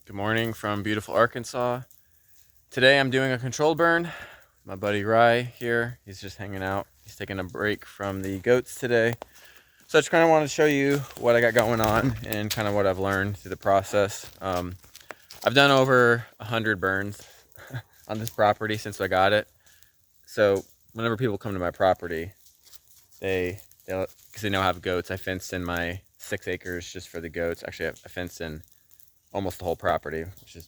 Good morning from beautiful Arkansas. Today I'm doing a controlled burn. My buddy Rye here, he's just hanging out. He's taking a break from the goats today. So I just kind of wanted to show you what I got going on and kind of what I've learned through the process. I've done over 100 burns on this property since I got it. So whenever people come to my property, because they know I have goats, I fenced in my 6 acres just for the goats. Actually, I fenced in almost the whole property, which is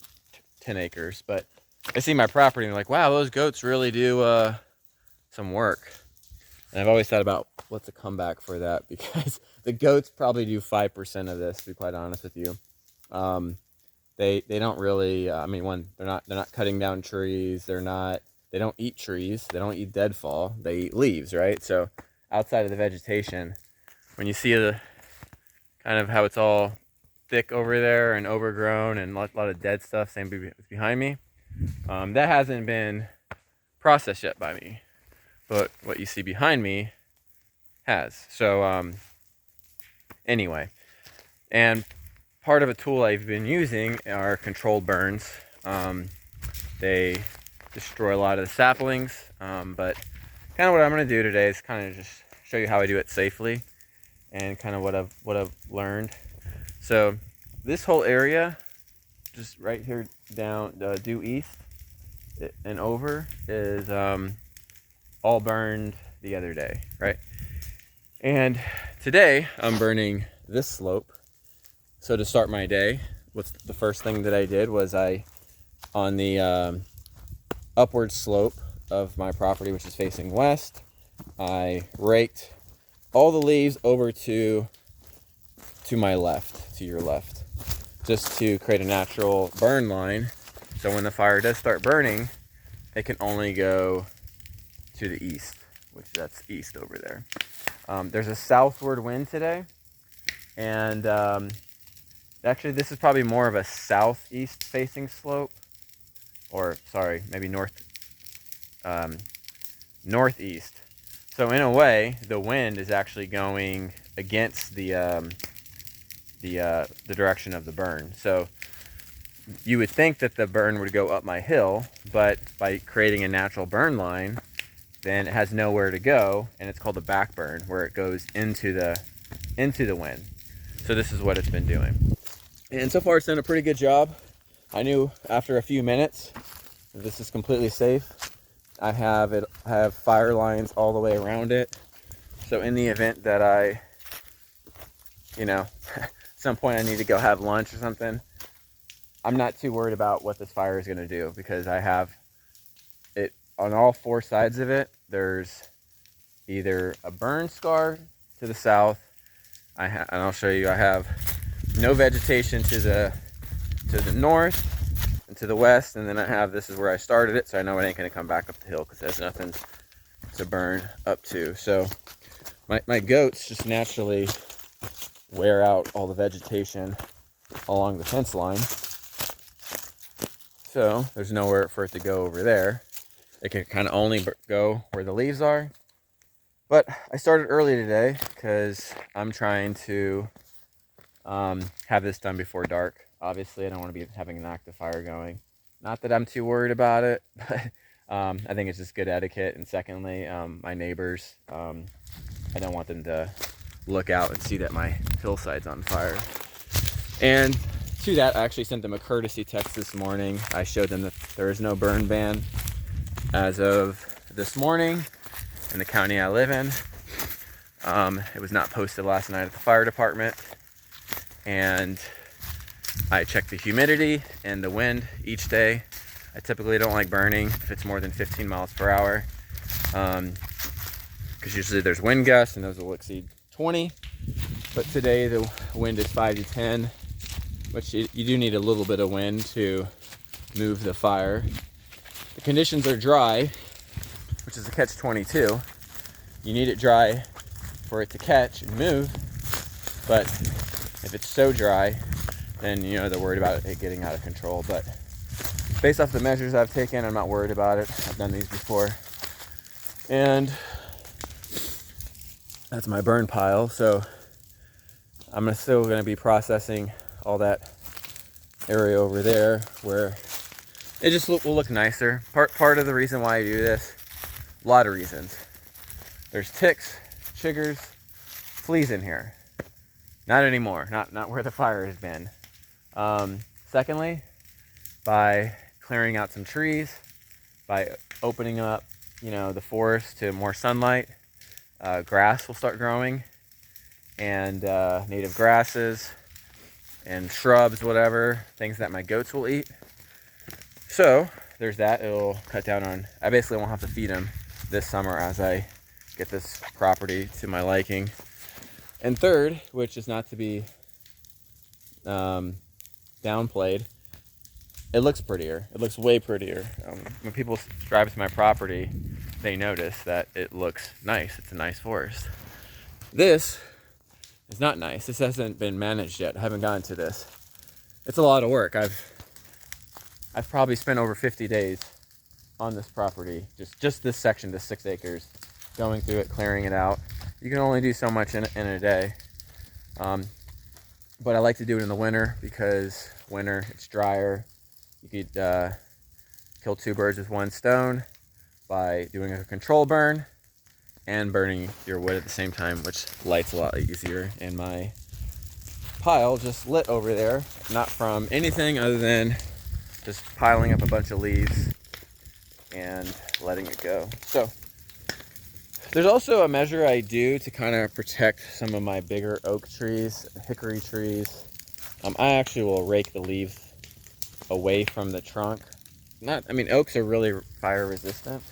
10 acres. But they see my property and they're like, wow, those goats really do some work. And I've always thought about what's a comeback for that, because the goats probably do 5% of this, to be quite honest with you. They don't really, one, they're not cutting down trees. They don't eat trees. They don't eat deadfall. They eat leaves, right? So outside of the vegetation, when you see the kind of how it's all thick over there and overgrown and a lot of dead stuff, same behind me, that hasn't been processed yet by me, but what you see behind me has. So anyway, and part of a tool I've been using are controlled burns. They destroy a lot of the saplings, but kind of what I'm going to do today is kind of just show you how I do it safely and kind of what I've learned. So this whole area, just right here down due east and over, is all burned the other day, right? And today I'm burning this slope. So to start my day, what's the first thing that I did was on the upward slope of my property, which is facing west, I raked all the leaves over to my left, to your left, just to create a natural burn line. So when the fire does start burning, it can only go to the east, which that's east over there. There's a southward wind today, and actually this is probably more of a southeast facing slope, or sorry, maybe northeast. So in a way, the wind is actually going against the direction of the burn. So you would think that the burn would go up my hill, but by creating a natural burn line, then it has nowhere to go, and it's called a back burn, where it goes into the wind. So this is what it's been doing, and so far it's done a pretty good job. I knew after a few minutes that this is completely safe. I have fire lines all the way around it, so in the event that at some point I need to go have lunch or something, I'm not too worried about what this fire is going to do, because I have it on all 4 sides of it. There's either a burn scar to the south, and I'll show you, I have no vegetation to the north and to the west, and then this is where I started it, so I know it ain't going to come back up the hill because there's nothing to burn up to. So my goats just naturally wear out all the vegetation along the fence line, so there's nowhere for it to go over there. It can kind of only go where the leaves are. But I started early today because I'm trying to have this done before dark. Obviously, I don't want to be having an active fire going. Not that I'm too worried about it, but I think it's just good etiquette. And secondly, my neighbors, I don't want them to look out and see that my hillside's on fire. And to that, I actually sent them a courtesy text this morning. I showed them that there is no burn ban as of this morning in the county I live in. It was not posted last night at the fire department, and I checked the humidity and the wind each day. I typically don't like burning if it's more than 15 miles per hour, because usually there's wind gusts and those will exceed 20, but today the wind is 5 to 10, which you do need a little bit of wind to move the fire. The conditions are dry, which is a catch-22. You need it dry for it to catch and move, but if it's so dry, then they're worried about it getting out of control. But based off the measures I've taken, I'm not worried about it. I've done these before. And that's my burn pile. So I'm still going to be processing all that area over there where it just will look nicer. Part of the reason why I do this, a lot of reasons. There's ticks, chiggers, fleas in here. Not anymore, not where the fire has been. Secondly, by clearing out some trees, by opening up, the forest to more sunlight, grass will start growing, and native grasses and shrubs, whatever, things that my goats will eat. So there's that. It'll cut down on, I basically won't have to feed them this summer as I get this property to my liking. And third, which is not to be downplayed, it looks prettier. It looks way prettier. When people drive to my property, they notice that it looks nice. It's a nice forest. This is not nice. This hasn't been managed yet. I haven't gotten to this. It's a lot of work. I've probably spent over 50 days on this property, just this section, this 6 acres, going through it, clearing it out. You can only do so much in a day. But I like to do it in the winter because winter, it's drier. You could kill 2 birds with 1 stone by doing a control burn and burning your wood at the same time, which lights a lot easier. And my pile just lit over there, not from anything other than just piling up a bunch of leaves and letting it go. So there's also a measure I do to kind of protect some of my bigger oak trees, hickory trees. I actually will rake the leaves away from the trunk. Oaks are really fire resistant,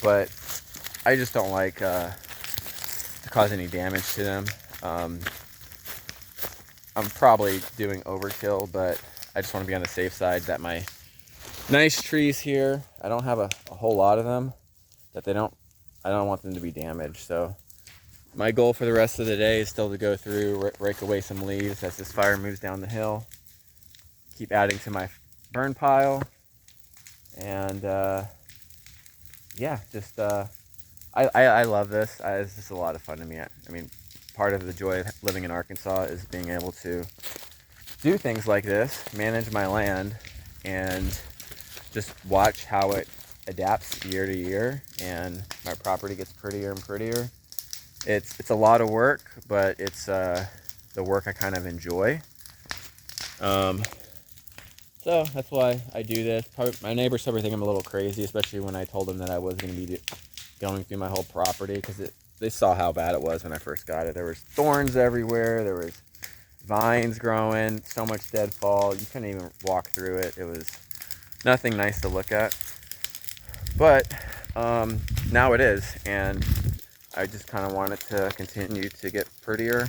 but I just don't like to cause any damage to them. I'm probably doing overkill, but I just want to be on the safe side that my nice trees here, I don't have a whole lot of them, that I don't want them to be damaged. So my goal for the rest of the day is still to go through, rake away some leaves as this fire moves down the hill, keep adding to my burn pile, and I love this. It's just a lot of fun to me. Part of the joy of living in Arkansas is being able to do things like this, manage my land, and just watch how it adapts year to year, and my property gets prettier and prettier. It's a lot of work, but it's the work I kind of enjoy. So that's why I do this. Probably my neighbors probably think I'm a little crazy, especially when I told them that I was going to be going through my whole property, because they saw how bad it was when I first got it. There was thorns everywhere. There was vines growing, so much deadfall. You couldn't even walk through it. It was nothing nice to look at. But now it is, and I just kind of want it to continue to get prettier.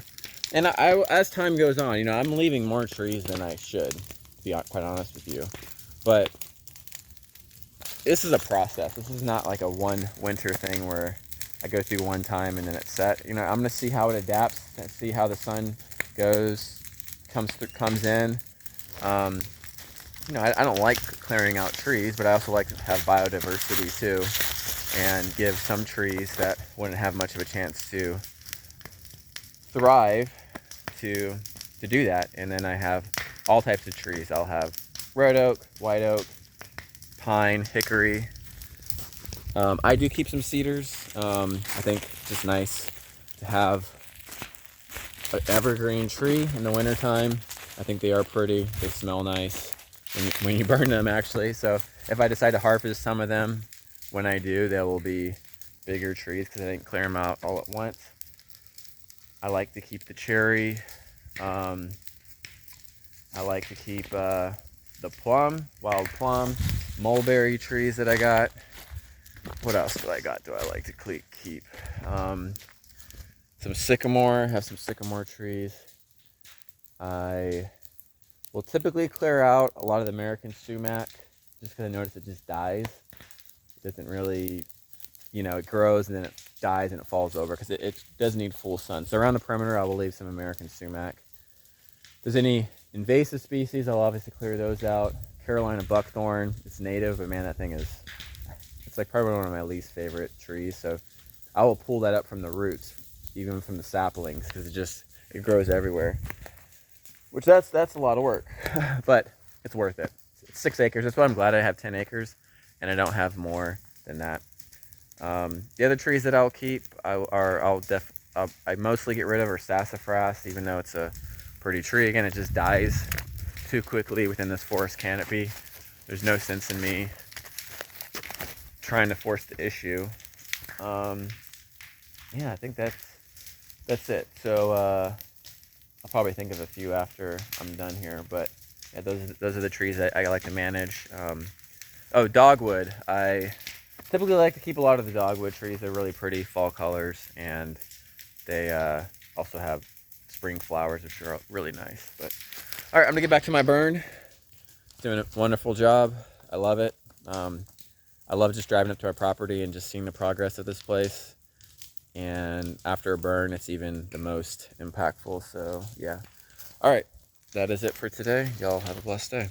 And as time goes on, I'm leaving more trees than I should, to be quite honest with you. But this is a process. This is not like a one winter thing where I go through one time and then it's set. I'm going to see how it adapts, see how the sun comes in. I don't like clearing out trees, but I also like to have biodiversity too, and give some trees that wouldn't have much of a chance to thrive to do that. And then I have all types of trees. I'll have red oak, white oak, pine, hickory. I do keep some cedars. I think it's just nice to have an evergreen tree in the wintertime. I think they are pretty. They smell nice when you burn them, actually. So if I decide to harvest some of them, when I do, they will be bigger trees because I didn't clear them out all at once. I like to keep the cherry. I like to keep the wild plum, mulberry trees that I got. What else do I like to keep? Some sycamore. Have some sycamore trees. I will typically clear out a lot of the American sumac, just because I notice it just dies. It doesn't really, it grows and then it dies and it falls over because it does need full sun. So around the perimeter, I will leave some American sumac. If there's any invasive species, I'll obviously clear those out. Carolina buckthorn, it's native, but man, that thing it's like probably one of my least favorite trees. So I will pull that up from the roots, even from the saplings, because it grows everywhere. Which that's a lot of work. But it's worth it. It's 6 acres. That's why I'm glad I have 10 acres and I don't have more than that. The other trees that I'll keep, I mostly get rid of are sassafras, even though it's a pretty tree. Again, it just dies too quickly within this forest canopy. There's no sense in me trying to force the issue. Yeah, I think that's it. So I'll probably think of a few after I'm done here, but yeah, those are the trees that I like to manage. Oh, dogwood. I typically like to keep a lot of the dogwood trees. They're really pretty fall colors, and they also have spring flowers, which are really nice. But all right, I'm gonna get back to my burn. Doing a wonderful job. I love it. I love just driving up to our property and just seeing the progress of this place. And after a burn, it's even the most impactful. So yeah. All right, that is it for today. Y'all have a blessed day.